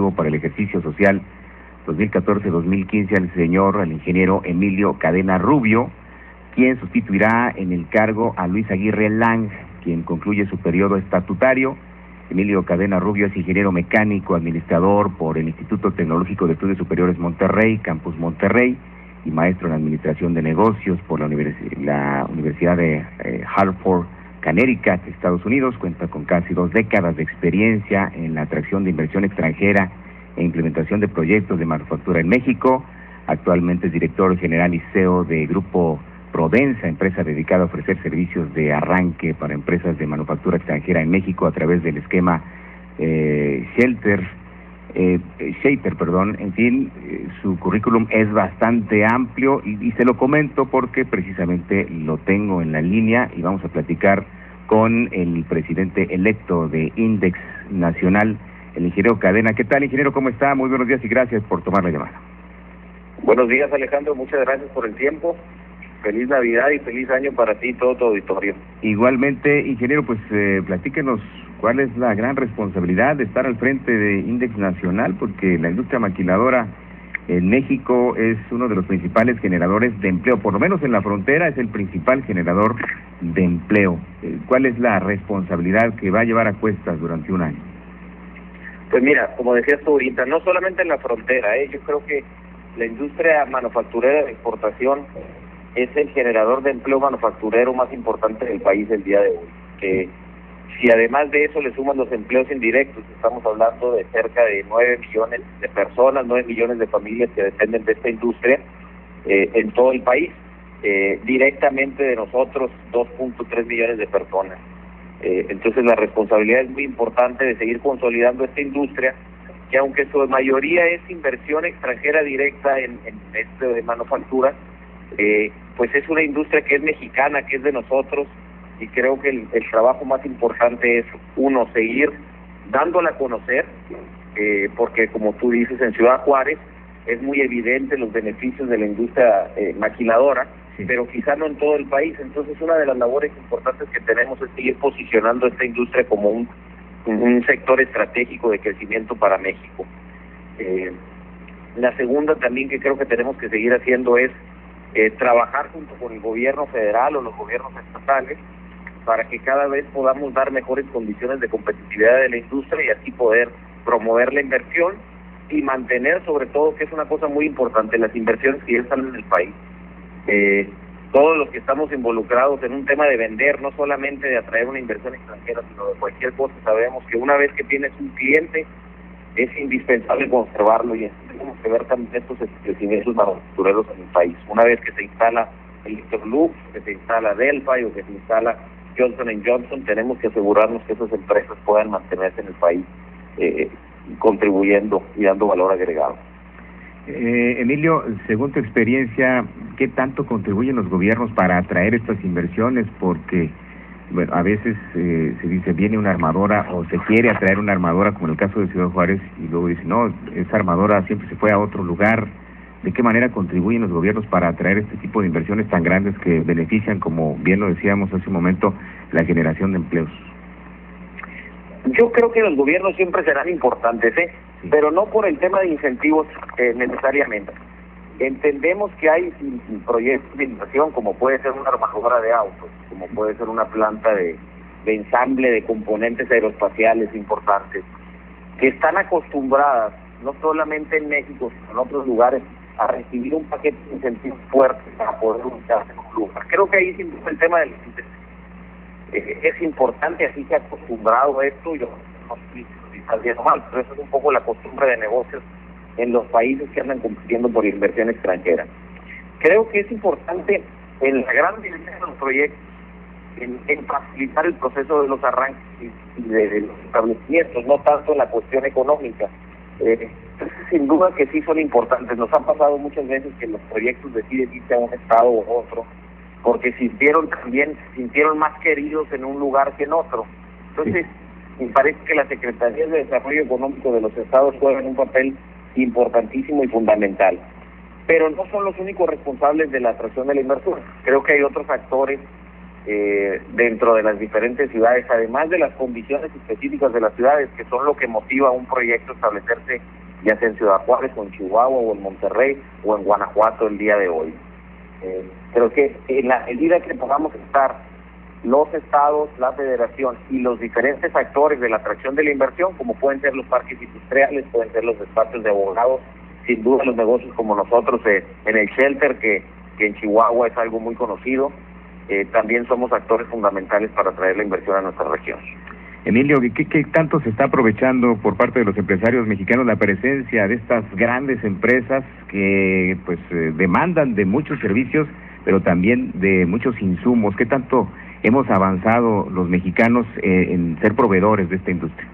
Ejecutivo para el ejercicio social 2014-2015 al ingeniero Emilio Cadena Rubio, quien sustituirá en el cargo a Luis Aguirre Lang, quien concluye su periodo estatutario. Emilio Cadena Rubio es ingeniero mecánico, administrador por el Instituto Tecnológico de Estudios Superiores Monterrey, Campus Monterrey, y maestro en Administración de Negocios por la Universidad de Hartford, Connecticut, Estados Unidos. Cuenta con casi 2 décadas de experiencia en la atracción de inversión extranjera e implementación de proyectos de manufactura en México. Actualmente es director general y CEO de Grupo Prodensa, empresa dedicada a ofrecer servicios de arranque para empresas de manufactura extranjera en México a través del esquema Shaper. En fin, su currículum es bastante amplio y se lo comento porque precisamente lo tengo en la línea y vamos a platicar con el presidente electo de Index Nacional, el ingeniero Cadena. ¿Qué tal, ingeniero? ¿Cómo está? Muy buenos días y gracias por tomar la llamada. Buenos días, Alejandro, muchas gracias por el tiempo. Feliz Navidad y feliz año para ti y todo tu auditorio. Igualmente, ingeniero, pues platíquenos cuál es la gran responsabilidad de estar al frente de Index Nacional, porque la industria maquiladora en México es uno de los principales generadores de empleo, por lo menos en la frontera es el principal generador de empleo. ¿Cuál es la responsabilidad que va a llevar a cuestas durante un año? Pues mira, como decías tú ahorita, no solamente en la frontera, yo creo que la industria manufacturera de exportación es el generador de empleo manufacturero más importante del país el día de hoy. Que si además de eso le suman los empleos indirectos, estamos hablando de cerca de 9 millones de personas, 9 millones de familias que dependen de esta industria en todo el país. Directamente de nosotros, 2.3 millones de personas. Entonces la responsabilidad es muy importante de seguir consolidando esta industria, que aunque su mayoría es inversión extranjera directa en esto de manufactura, pues es una industria que es mexicana, que es de nosotros, y creo que el trabajo más importante es, uno, seguir dándola a conocer, porque como tú dices, en Ciudad Juárez es muy evidente los beneficios de la industria maquiladora, sí, pero quizá no en todo el país. Entonces una de las labores importantes que tenemos es seguir posicionando esta industria como un sector estratégico de crecimiento para México. La segunda también que creo que tenemos que seguir haciendo es trabajar junto con el gobierno federal o los gobiernos estatales para que cada vez podamos dar mejores condiciones de competitividad de la industria y así poder promover la inversión y mantener, sobre todo, que es una cosa muy importante, las inversiones que ya están en el país. Todos los que estamos involucrados en un tema de vender, no solamente de atraer una inversión extranjera, sino de cualquier cosa, sabemos que una vez que tienes un cliente es indispensable conservarlo, y tenemos que ver también estos crecimientos manufactureros en el país. Una vez que se instala Electrolux, que se instala Delphi o que se instala Johnson & Johnson, tenemos que asegurarnos que esas empresas puedan mantenerse en el país contribuyendo y dando valor agregado. Emilio, según tu experiencia, ¿qué tanto contribuyen los gobiernos para atraer estas inversiones? Porque bueno, a veces se dice viene una armadora o se quiere atraer una armadora, como en el caso de Ciudad Juárez, y luego dice no, esa armadora siempre se fue a otro lugar. ¿De qué manera contribuyen los gobiernos para atraer este tipo de inversiones tan grandes que benefician, como bien lo decíamos hace un momento, la generación de empleos? Yo creo que los gobiernos siempre serán importantes, sí, pero no por el tema de incentivos necesariamente. Entendemos que hay proyectos de inversión, como puede ser una armadora de autos, como puede ser una planta de ensamble de componentes aeroespaciales importantes, que están acostumbradas, no solamente en México, sino en otros lugares, a recibir un paquete de incentivos fuertes para poder ubicarse en un lugar. Creo que ahí siempre el tema del es importante, así se ha acostumbrado a esto. Yo no estoy diciendo mal, pero eso es un poco la costumbre de negocios en los países que andan compitiendo por inversión extranjera. Creo que es importante en la gran mayoría de los proyectos en facilitar el proceso de los arranques y de los establecimientos, no tanto en la cuestión económica. Sin duda que sí son importantes. Nos ha pasado muchas veces que los proyectos deciden irse a un estado u otro porque se sintieron más queridos en un lugar que en otro. Entonces, me parece que las Secretarías de Desarrollo Económico de los estados juegan un papel importantísimo y fundamental. Pero no son los únicos responsables de la atracción de la inversión. Creo que hay otros actores dentro de las diferentes ciudades, además de las condiciones específicas de las ciudades, que son lo que motiva a un proyecto a establecerse ya sea en Ciudad Juárez o en Chihuahua o en Monterrey o en Guanajuato el día de hoy. Creo que en la medida que podamos estar los estados, la federación y los diferentes actores de la atracción de la inversión, como pueden ser los parques industriales, pueden ser los despachos de abogados, sin duda los negocios como nosotros en el shelter, que en Chihuahua es algo muy conocido, también somos actores fundamentales para atraer la inversión a nuestra región. Emilio, ¿qué tanto se está aprovechando por parte de los empresarios mexicanos la presencia de estas grandes empresas que pues demandan de muchos servicios, pero también de muchos insumos? ¿Qué tanto hemos avanzado los mexicanos en ser proveedores de esta industria?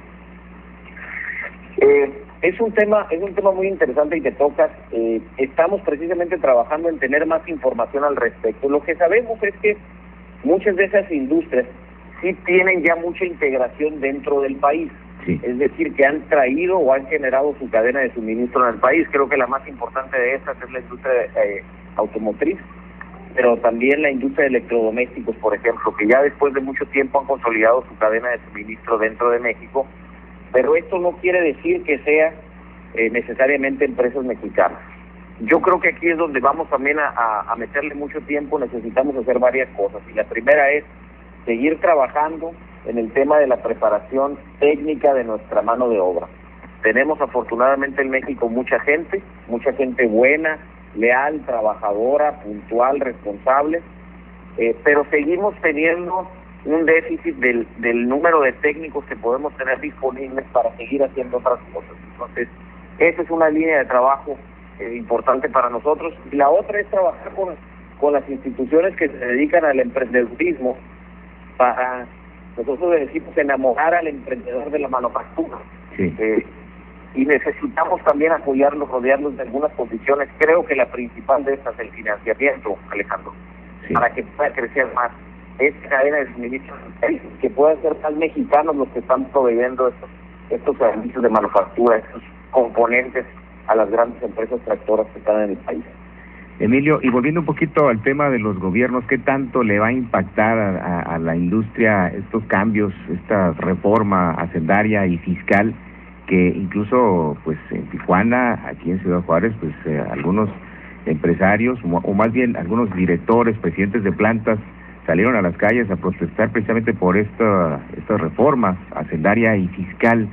Es un tema muy interesante y que tocas. Estamos precisamente trabajando en tener más información al respecto. Lo que sabemos es que muchas de esas industrias sí tienen ya mucha integración dentro del país. Sí. Es decir, que han traído o han generado su cadena de suministro en el país. Creo que la más importante de estas es la industria automotriz, pero también la industria de electrodomésticos, por ejemplo, que ya después de mucho tiempo han consolidado su cadena de suministro dentro de México, pero esto no quiere decir que sea necesariamente empresas mexicanas. Yo creo que aquí es donde vamos también a meterle mucho tiempo. Necesitamos hacer varias cosas, y la primera es seguir trabajando en el tema de la preparación técnica de nuestra mano de obra. Tenemos afortunadamente en México mucha gente buena, leal, trabajadora, puntual, responsable, pero seguimos teniendo un déficit del número de técnicos que podemos tener disponibles para seguir haciendo otras cosas. Entonces, esa es una línea de trabajo importante para nosotros. Y la otra es trabajar con las instituciones que se dedican al emprendedurismo, para, nosotros le decimos, enamorar al emprendedor de la manufactura. Sí. Y necesitamos también apoyarlos, rodearlos de algunas condiciones. Creo que la principal de estas es el financiamiento, Alejandro, sí, para que pueda crecer más esta cadena de suministro, que puedan ser más mexicanos los que están proveyendo estos servicios de manufactura, estos componentes a las grandes empresas tractoras que están en el país. Emilio, y volviendo un poquito al tema de los gobiernos, ¿qué tanto le va a impactar a la industria estos cambios, esta reforma hacendaria y fiscal, que incluso pues en Tijuana, aquí en Ciudad Juárez, pues algunos empresarios, o más bien algunos directores, presidentes de plantas, salieron a las calles a protestar precisamente por esta reforma hacendaria y fiscal,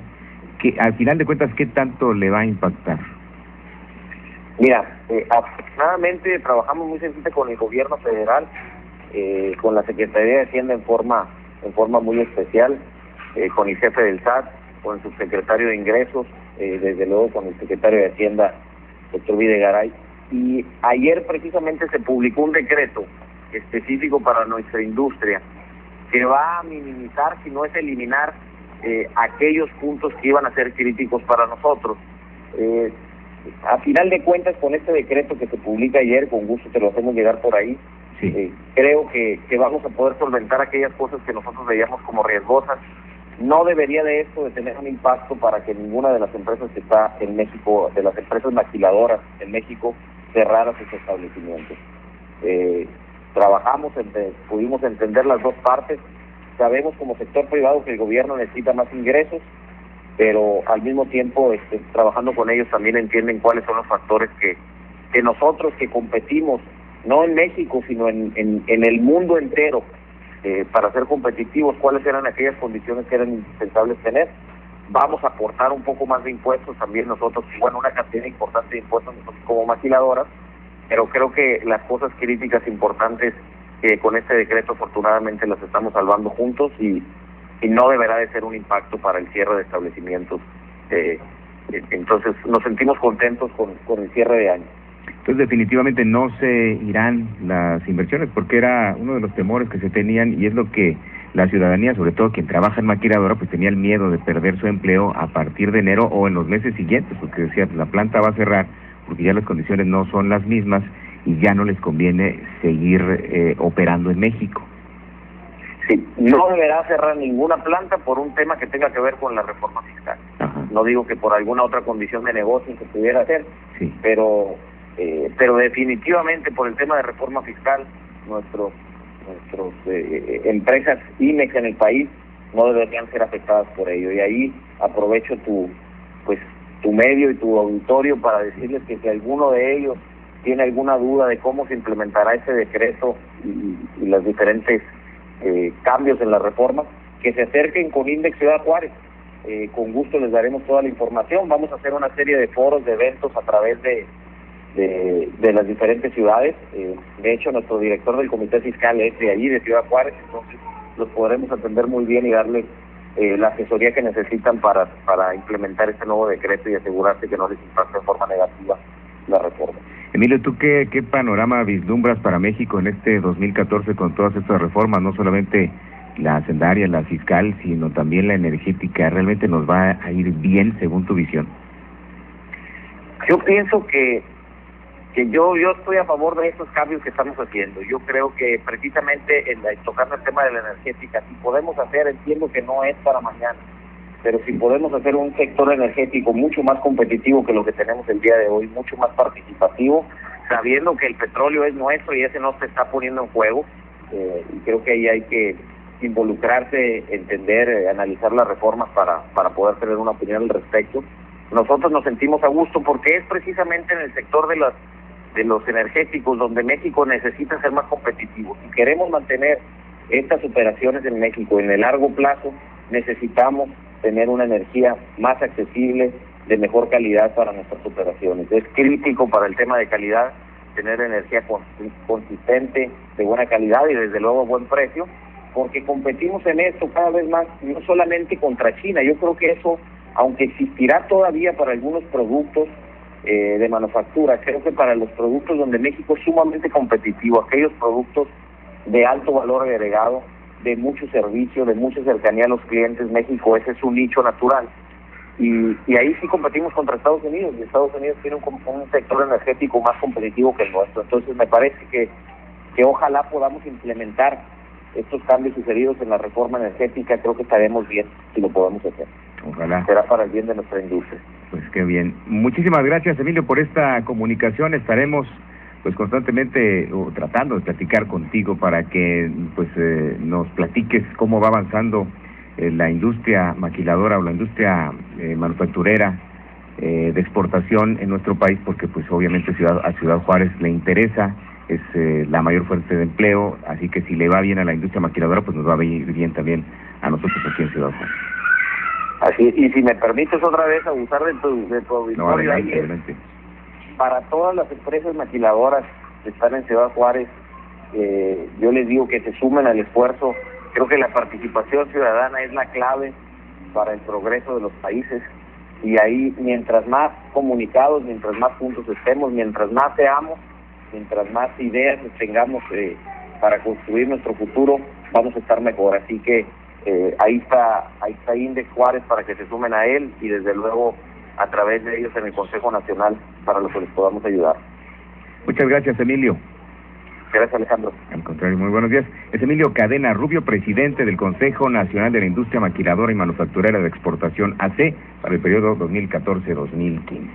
que al final de cuentas, ¿qué tanto le va a impactar? Mira, afortunadamente trabajamos muy cerquita con el gobierno federal, con la Secretaría de Hacienda en forma muy especial, con el jefe del SAT, con el subsecretario de Ingresos, desde luego con el secretario de Hacienda, doctor Videgaray. Y ayer precisamente se publicó un decreto específico para nuestra industria que va a minimizar, si no es eliminar, aquellos puntos que iban a ser críticos para nosotros. A final de cuentas, con este decreto que se publica ayer, con gusto te lo hacemos llegar por ahí, sí, creo que vamos a poder solventar aquellas cosas que nosotros veíamos como riesgosas. No debería de esto de tener un impacto para que ninguna de las empresas que está en México, de las empresas maquiladoras en México, cerrara sus establecimientos. Trabajamos, pudimos entender las dos partes. Sabemos como sector privado que el gobierno necesita más ingresos, pero al mismo tiempo trabajando con ellos también entienden cuáles son los factores que nosotros que competimos, no en México, sino en el mundo entero, para ser competitivos, cuáles eran aquellas condiciones que eran indispensables tener. Vamos a aportar un poco más de impuestos también nosotros, bueno, una cantidad importante de impuestos nosotros como maquiladoras, pero creo que las cosas críticas importantes con este decreto afortunadamente las estamos salvando juntos y no deberá de ser un impacto para el cierre de establecimientos. Entonces nos sentimos contentos con el cierre de año. Entonces definitivamente no se irán las inversiones, porque era uno de los temores que se tenían, y es lo que la ciudadanía, sobre todo quien trabaja en maquiladora, pues tenía el miedo de perder su empleo a partir de enero o en los meses siguientes, porque decía, pues la planta va a cerrar porque ya las condiciones no son las mismas y ya no les conviene seguir operando en México. Sí, no deberá cerrar ninguna planta por un tema que tenga que ver con la reforma fiscal. Ajá. No digo que por alguna otra condición de negocio se pudiera hacer, sí, pero definitivamente por el tema de reforma fiscal, nuestros empresas IMEX en el país no deberían ser afectadas por ello. Y ahí aprovecho tu medio y tu auditorio para decirles que si alguno de ellos tiene alguna duda de cómo se implementará ese decreto y los diferentes cambios en la reforma, que se acerquen con INDEX Ciudad Juárez. Con gusto les daremos toda la información. Vamos a hacer una serie de foros, de eventos a través de las diferentes ciudades. De hecho, nuestro director del Comité Fiscal es de allí, de Ciudad Juárez, entonces los podremos atender muy bien y darles la asesoría que necesitan para implementar este nuevo decreto y asegurarse que no les impacte de forma negativa la reforma. Emilio, ¿tú qué panorama vislumbras para México en este 2014 con todas estas reformas? No solamente la hacendaria, la fiscal, sino también la energética. ¿Realmente nos va a ir bien según tu visión? Yo pienso que yo estoy a favor de estos cambios que estamos haciendo. Yo creo que precisamente tocando el tema de la energética, si podemos hacer, entiendo que no es para mañana, pero si podemos hacer un sector energético mucho más competitivo que lo que tenemos el día de hoy, mucho más participativo, sabiendo que el petróleo es nuestro y ese no se está poniendo en juego, y creo que ahí hay que involucrarse, entender, analizar las reformas para poder tener una opinión al respecto. Nosotros nos sentimos a gusto porque es precisamente en el sector de los energéticos donde México necesita ser más competitivo. Si queremos mantener estas operaciones en México en el largo plazo, necesitamos tener una energía más accesible, de mejor calidad para nuestras operaciones. Es crítico para el tema de calidad tener energía consistente, de buena calidad y desde luego a buen precio, porque competimos en esto cada vez más, no solamente contra China. Yo creo que eso, aunque existirá todavía para algunos productos de manufactura, creo que para los productos donde México es sumamente competitivo, aquellos productos de alto valor agregado, de mucho servicio, de mucha cercanía a los clientes, México ese es un nicho natural. Y ahí sí competimos contra Estados Unidos, y Estados Unidos tiene un sector energético más competitivo que el nuestro. Entonces me parece que ojalá podamos implementar estos cambios sucedidos en la reforma energética. Creo que estaremos bien si lo podemos hacer. Ojalá. Será para el bien de nuestra industria. Pues qué bien. Muchísimas gracias, Emilio, por esta comunicación. Estaremos constantemente tratando de platicar contigo para que nos platiques cómo va avanzando la industria maquiladora o la industria manufacturera de exportación en nuestro país, porque pues obviamente a Ciudad Juárez le interesa, es la mayor fuente de empleo, así que si le va bien a la industria maquiladora, pues nos va a ir bien también a nosotros aquí en Ciudad Juárez. Así, y si me permites otra vez abusar de tu auditorio, no, adelante. Para todas las empresas maquiladoras que están en Ciudad Juárez, yo les digo que se sumen al esfuerzo. Creo que la participación ciudadana es la clave para el progreso de los países, y ahí mientras más comunicados, mientras más juntos estemos, mientras más seamos, mientras más ideas tengamos para construir nuestro futuro, vamos a estar mejor. Así que ahí está INDEX Juárez para que se sumen a él, y desde luego a través de ellos en el Consejo Nacional para lo que les podamos ayudar. Muchas gracias, Emilio. Gracias, Alejandro. Al contrario, muy buenos días. Es Emilio Cadena Rubio, presidente del Consejo Nacional de la Industria Maquiladora y Manufacturera de Exportación AC para el periodo 2014-2015.